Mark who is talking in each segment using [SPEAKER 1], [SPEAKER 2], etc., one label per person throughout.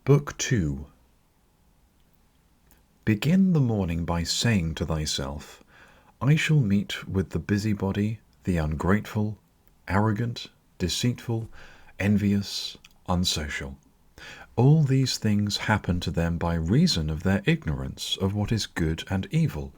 [SPEAKER 1] Book 2. Begin the morning by saying to thyself, I shall meet with the busybody, the ungrateful, arrogant, deceitful, envious, unsocial. All these things happen to them by reason of their ignorance of what is good and evil.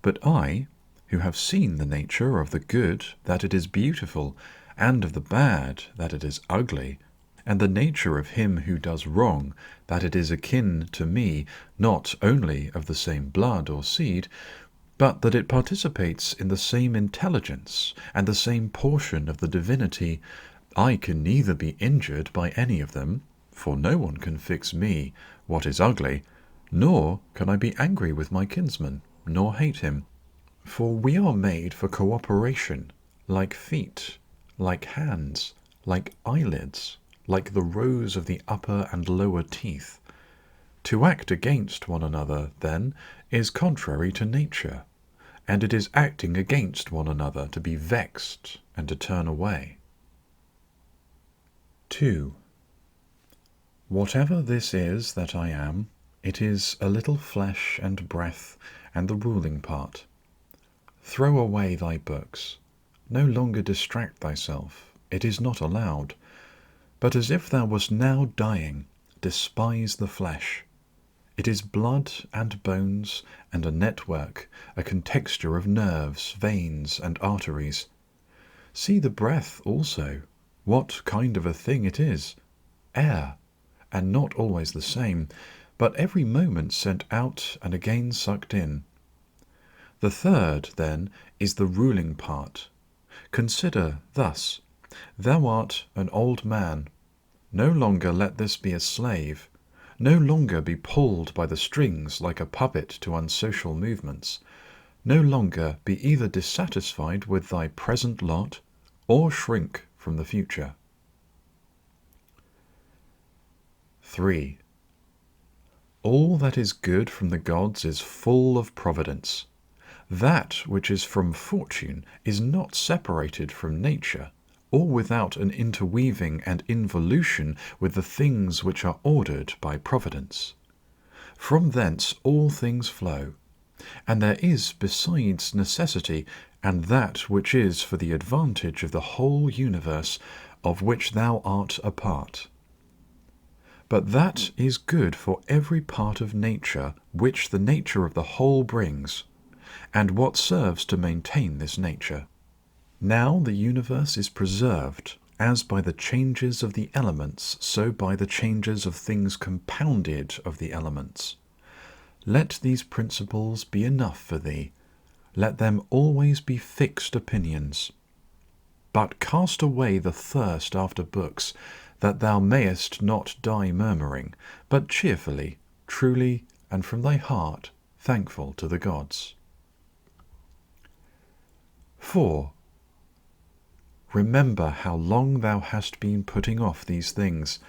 [SPEAKER 1] But I, who have seen the nature of the good, that it is beautiful, and of the bad, that it is ugly, and the nature of him who does wrong, that it is akin to me, not only of the same blood or seed, but that it participates in the same intelligence and the same portion of the divinity, I can neither be injured by any of them, for no one can fix me what is ugly, nor can I be angry with my kinsman, nor hate him. For we are made for cooperation, like feet, like hands, like eyelids, like the rows of the upper and lower teeth. To act against one another, then, is contrary to nature, and it is acting against one another to be vexed and to turn away. 2. Whatever this is that I am, it is a little flesh and breath, and the ruling part. Throw away thy books. No longer distract thyself. It is not allowed. But as if thou wast now dying, despise the flesh. It is blood and bones, and a network, a contexture of nerves, veins, and arteries. See the breath also, what kind of a thing it is. Air, and not always the same, but every moment sent out and again sucked in. The third, then, is the ruling part. Consider thus. Thou art an old man. No longer let this be a slave. No longer be pulled by the strings like a puppet to unsocial movements. No longer be either dissatisfied with thy present lot or shrink from the future. 3. All that is good from the gods is full of providence. That which is from fortune is not separated from nature, or without an interweaving and involution with the things which are ordered by providence. From thence all things flow, and there is besides necessity, and that which is for the advantage of the whole universe, of which thou art a part. But that is good for every part of nature which the nature of the whole brings, and what serves to maintain this nature. Now the universe is preserved, as by the changes of the elements, so by the changes of things compounded of the elements. Let these principles be enough for thee. Let them always be fixed opinions. But cast away the thirst after books, that thou mayest not die murmuring, but cheerfully, truly, and from thy heart, thankful to the gods. 4. Remember how long thou hast been putting off these things,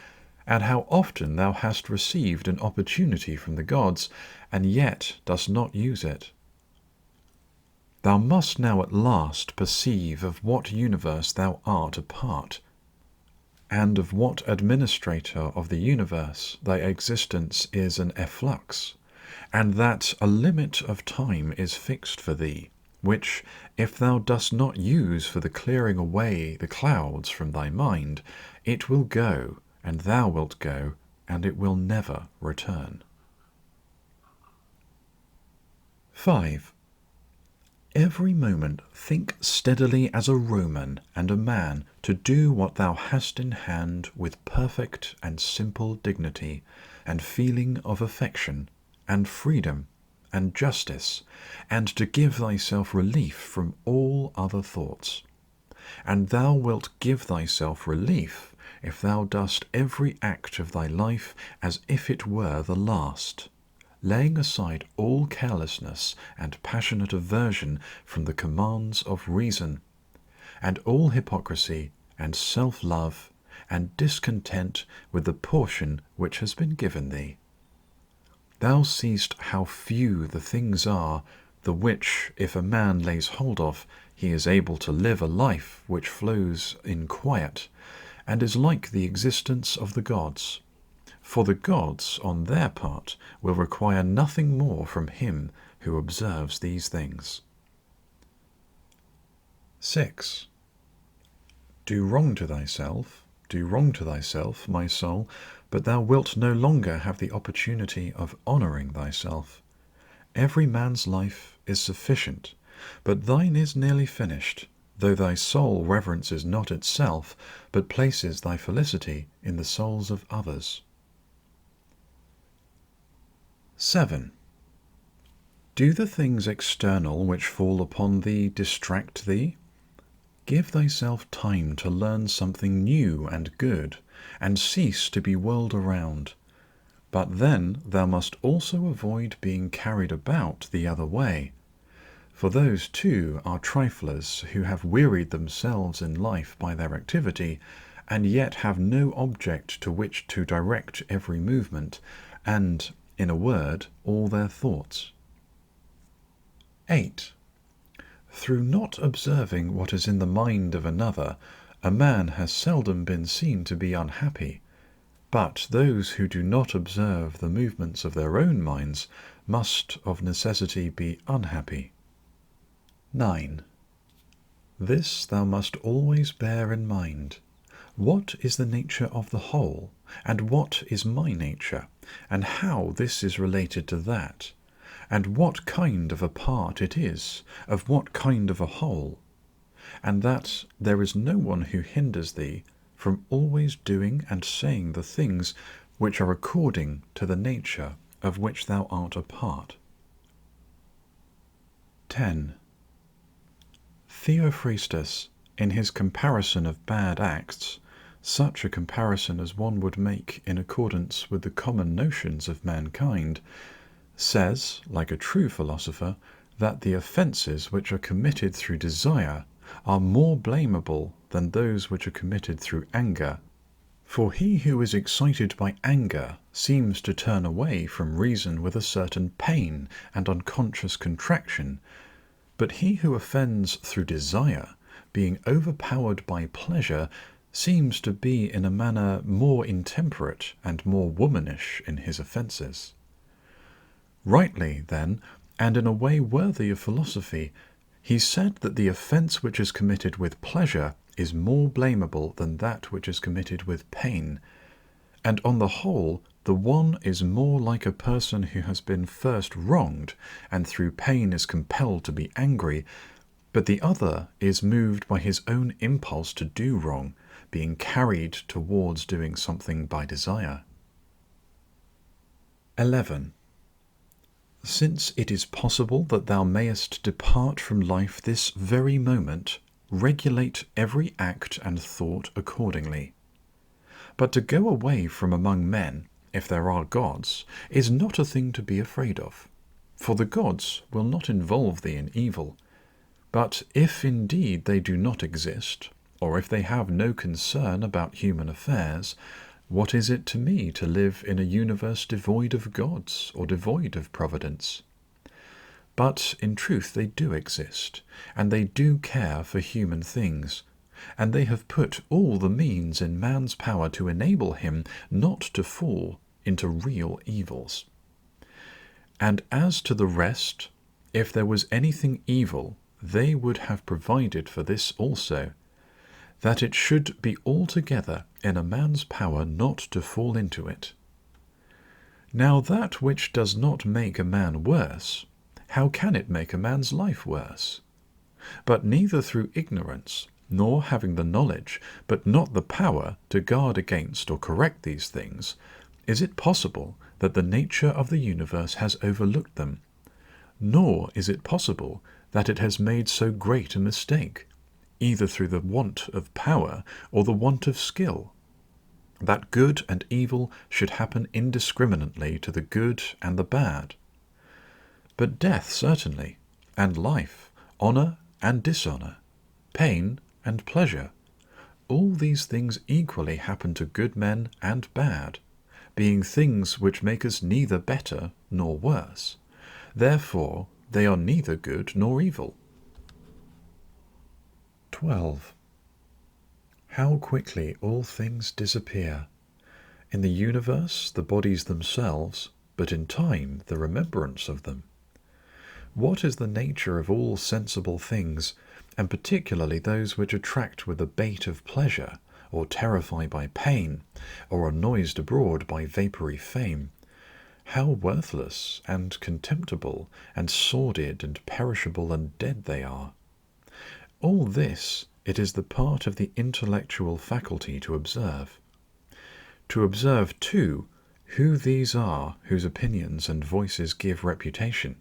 [SPEAKER 1] and how often thou hast received an opportunity from the gods, and yet dost not use it. Thou must now at last perceive of what universe thou art a part, and of what administrator of the universe thy existence is an efflux, and that a limit of time is fixed for thee, which, if thou dost not use for the clearing away the clouds from thy mind, it will go, and thou wilt go, and it will never return. 5. Every moment think steadily as a Roman and a man to do what thou hast in hand with perfect and simple dignity, and feeling of affection, and freedom, and justice, and to give thyself relief from all other thoughts. And thou wilt give thyself relief if thou dost every act of thy life as if it were the last, laying aside all carelessness and passionate aversion from the commands of reason, and all hypocrisy and self-love and discontent with the portion which has been given thee. Thou seest how few the things are, the which, if a man lays hold of, he is able to live a life which flows in quiet, and is like the existence of the gods. For the gods, on their part, will require nothing more from him who observes these things. 6. Do wrong to thyself, my soul, but thou wilt no longer have the opportunity of honouring thyself. Every man's life is sufficient, but thine is nearly finished, though thy soul reverences not itself, but places thy felicity in the souls of others. 7. Do the things external which fall upon thee distract thee? Give thyself time to learn something new and good, and cease to be whirled around. But then thou must also avoid being carried about the other way. For those too are triflers who have wearied themselves in life by their activity, and yet have no object to which to direct every movement, and, in a word, all their thoughts. 8. Through not observing what is in the mind of another, a man has seldom been seen to be unhappy, but those who do not observe the movements of their own minds must of necessity be unhappy. 9. This thou must always bear in mind. What is the nature of the whole, and what is my nature, and how this is related to that, and what kind of a part it is, of what kind of a whole, and that there is no one who hinders thee from always doing and saying the things which are according to the nature of which thou art a part. 10. Theophrastus, in his comparison of bad acts, such a comparison as one would make in accordance with the common notions of mankind, says, like a true philosopher, that the offences which are committed through desire are more blamable than those which are committed through anger. For he who is excited by anger seems to turn away from reason with a certain pain and unconscious contraction, but he who offends through desire, being overpowered by pleasure, seems to be in a manner more intemperate and more womanish in his offences. Rightly, then, and in a way worthy of philosophy, he said that the offence which is committed with pleasure is more blamable than that which is committed with pain, and on the whole the one is more like a person who has been first wronged and through pain is compelled to be angry, but the other is moved by his own impulse to do wrong, being carried towards doing something by desire. 11. Since it is possible that thou mayest depart from life this very moment, regulate every act and thought accordingly. But to go away from among men, if there are gods, is not a thing to be afraid of, for the gods will not involve thee in evil. But if indeed they do not exist, or if they have no concern about human affairs, what is it to me to live in a universe devoid of gods or devoid of providence? But in truth they do exist, and they do care for human things, and they have put all the means in man's power to enable him not to fall into real evils. And as to the rest, if there was anything evil, they would have provided for this also, that it should be altogether in a man's power not to fall into it. Now that which does not make a man worse, how can it make a man's life worse? But neither through ignorance, nor having the knowledge, but not the power to guard against or correct these things, is it possible that the nature of the universe has overlooked them, nor is it possible that it has made so great a mistake, either through the want of power or the want of skill, that good and evil should happen indiscriminately to the good and the bad. But death certainly, and life, honour and dishonour, pain and pleasure, all these things equally happen to good men and bad, being things which make us neither better nor worse. Therefore they are neither good nor evil. 12. How quickly all things disappear! In the universe, the bodies themselves, but in time, the remembrance of them. What is the nature of all sensible things, and particularly those which attract with a bait of pleasure, or terrify by pain, or are noised abroad by vapoury fame? How worthless and contemptible and sordid and perishable and dead they are! All this it is the part of the intellectual faculty to observe. To observe, too, who these are whose opinions and voices give reputation,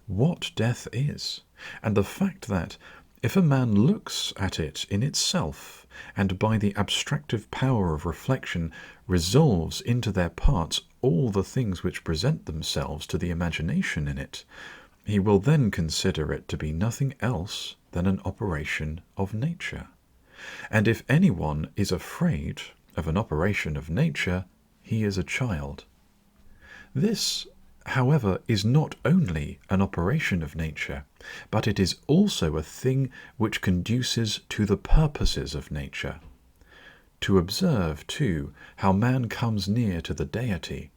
[SPEAKER 1] what death is, and the fact that, if a man looks at it in itself, and by the abstractive power of reflection resolves into their parts all the things which present themselves to the imagination in it, he will then consider it to be nothing else than an operation of nature. And if any one is afraid of an operation of nature, he is a child. This, however, is not only an operation of nature, but it is also a thing which conduces to the purposes of nature. To observe, too, how man comes near to the deity,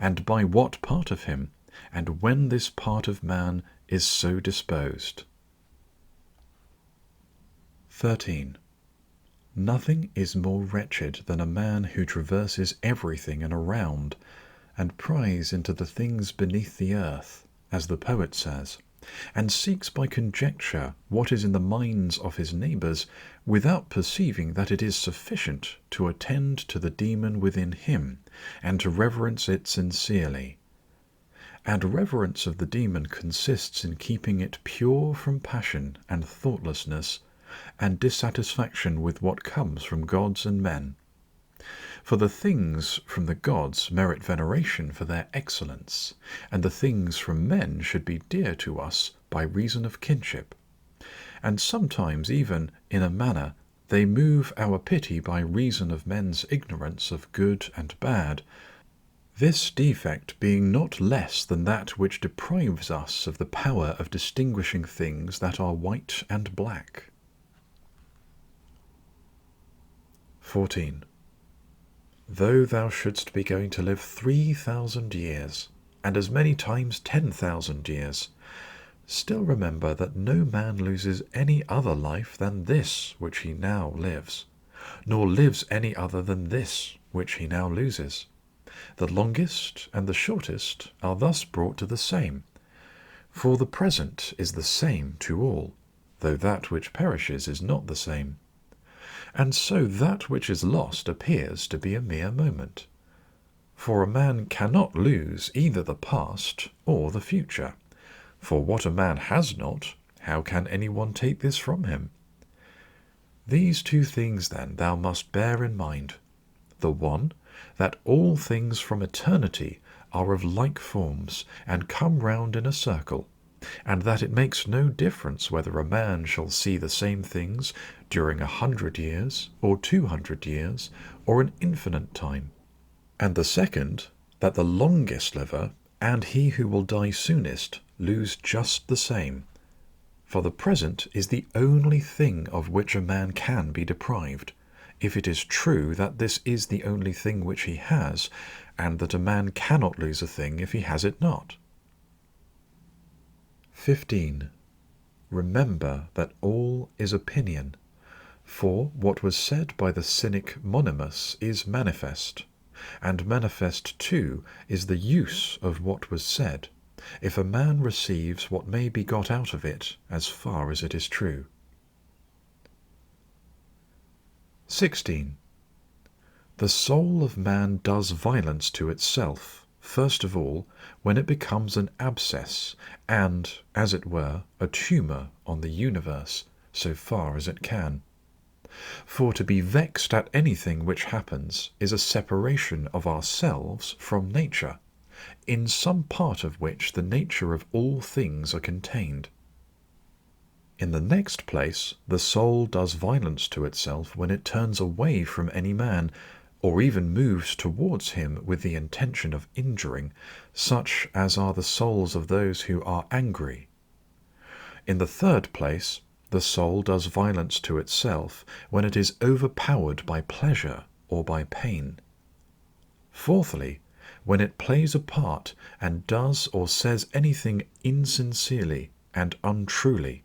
[SPEAKER 1] and by what part of him, and when this part of man is so disposed. 13. Nothing is more wretched than a man who traverses everything and around, and pries into the things beneath the earth, as the poet says, and seeks by conjecture what is in the minds of his neighbours, without perceiving that it is sufficient to attend to the demon within him, and to reverence it sincerely. And reverence of the demon consists in keeping it pure from passion and thoughtlessness, and dissatisfaction with what comes from gods and men. For the things from the gods merit veneration for their excellence, and the things from men should be dear to us by reason of kinship. And sometimes even, in a manner, they move our pity by reason of men's ignorance of good and bad, this defect being not less than that which deprives us of the power of distinguishing things that are white and black. 14. Though thou shouldst be going to live 3,000 years, and as many times 10,000 years, still remember that no man loses any other life than this which he now lives, nor lives any other than this which he now loses. The longest and the shortest are thus brought to the same, for the present is the same to all, though that which perishes is not the same. And so that which is lost appears to be a mere moment. For a man cannot lose either the past or the future. For what a man has not, how can any one take this from him? These two things, then, thou must bear in mind. The one, that all things from eternity are of like forms, and come round in a circle, and that it makes no difference whether a man shall see the same things during 100 years, or 200 years, or an infinite time. And the second, that the longest liver, and he who will die soonest, lose just the same. For the present is the only thing of which a man can be deprived, if it is true that this is the only thing which he has, and that a man cannot lose a thing if he has it not. 15. Remember that all is opinion, for what was said by the cynic Monimus is manifest, and manifest too is the use of what was said, if a man receives what may be got out of it as far as it is true. 16. The soul of man does violence to itself, first of all, when it becomes an abscess, and, as it were, a tumour on the universe, so far as it can. For to be vexed at anything which happens is a separation of ourselves from nature, in some part of which the nature of all things are contained. In the next place, the soul does violence to itself when it turns away from any man, or even moves towards him with the intention of injuring, such as are the souls of those who are angry. In the third place, the soul does violence to itself when it is overpowered by pleasure or by pain. Fourthly, when it plays a part and does or says anything insincerely and untruly.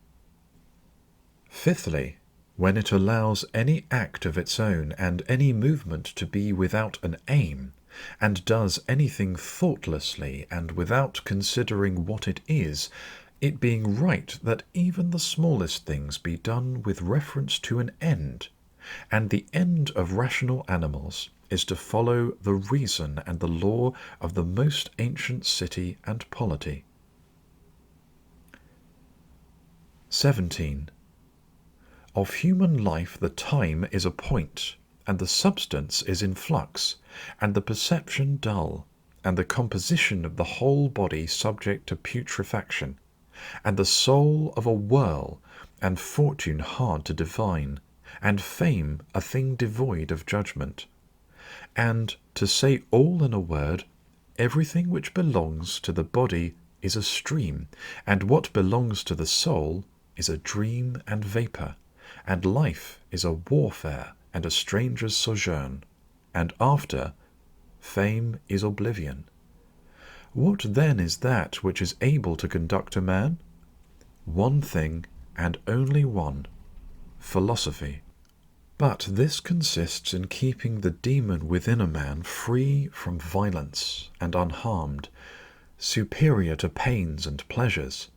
[SPEAKER 1] Fifthly, when it allows any act of its own and any movement to be without an aim, and does anything thoughtlessly and without considering what it is, it being right that even the smallest things be done with reference to an end, and the end of rational animals is to follow the reason and the law of the most ancient city and polity. 17. Of human life the time is a point, and the substance is in flux, and the perception dull, and the composition of the whole body subject to putrefaction, and the soul of a whirl, and fortune hard to divine, and fame a thing devoid of judgment. And, to say all in a word, everything which belongs to the body is a stream, and what belongs to the soul is a dream and vapour, and life is a warfare and a stranger's sojourn, and after, fame is oblivion. What then is that which is able to conduct a man? One thing, and only one, philosophy. But this consists in keeping the demon within a man free from violence and unharmed, superior to pains and pleasures,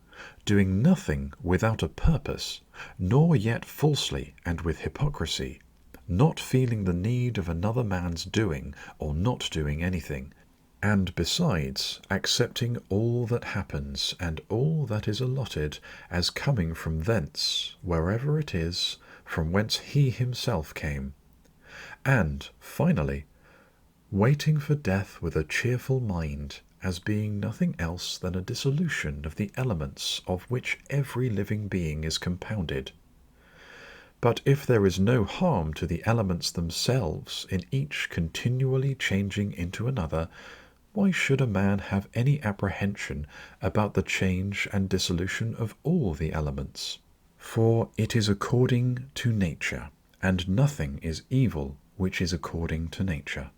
[SPEAKER 1] doing nothing without a purpose, nor yet falsely and with hypocrisy, not feeling the need of another man's doing or not doing anything, and besides accepting all that happens and all that is allotted as coming from thence, wherever it is, from whence he himself came, and, finally, waiting for death with a cheerful mind, as being nothing else than a dissolution of the elements of which every living being is compounded. But if there is no harm to the elements themselves in each continually changing into another, why should a man have any apprehension about the change and dissolution of all the elements? For it is according to nature, and nothing is evil which is according to nature.